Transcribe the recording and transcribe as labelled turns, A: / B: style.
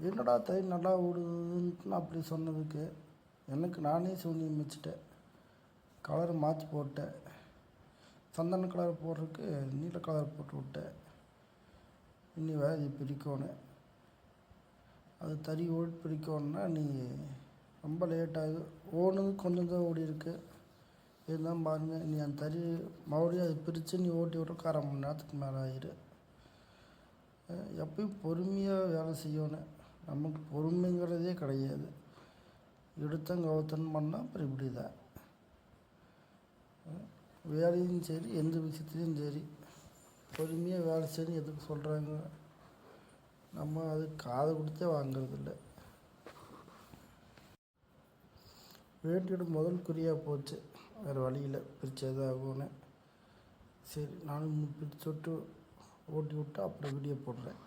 A: என்னடா தையல் நல்லா ஓடுதுன்னு அப்படி சொன்னதுக்கு எனக்கு நானே சூனியம் வச்சுட்டேன். கலரை மாற்றி போட்டேன். சந்தன கலர் போடுறதுக்கு நீல கலர் போட்டு விட்டேன். இனி வேறு இது பிரிக்கணும். அது தறி ஓடி பிரிக்கணுன்னா நீ ரொம்ப லேட்டாகும். ஓடுனது கொஞ்சம் தான் ஓடி இருக்கு. இதுதான் பாருங்கள், நீ அந்த தறி மறுபடியும் அதை பிரித்து நீ ஓட்டி விட்றக்கு 1/2 மணி நேரத்துக்கு மேலே ஆயிடும். எப்பயும் பொறுமையாக வேலை செய்யணும். நமக்கு பொறுமைங்கிறதே கிடையாது. எடுத்தன் கவுத்தன் பண்ணால் அப்புறம் இப்படி தான். வேலையும் சரி, எந்த விஷயத்துலையும் சரி, பொறுமையாக வேலை செய்யணும். எதுக்கு சொல்கிறாங்க, நம்ம அது காதை கொடுத்தே வாங்கிறதில்ல. வேட்டியோட முதல் குறியாக போச்சு. வேறு வழியில் பிரித்தே தான் ஆகணும். சரி, நானும் பிரித்து விட்டு ஓட்டி விட்டு அப்புறம் வீடியோ போடுறேன்.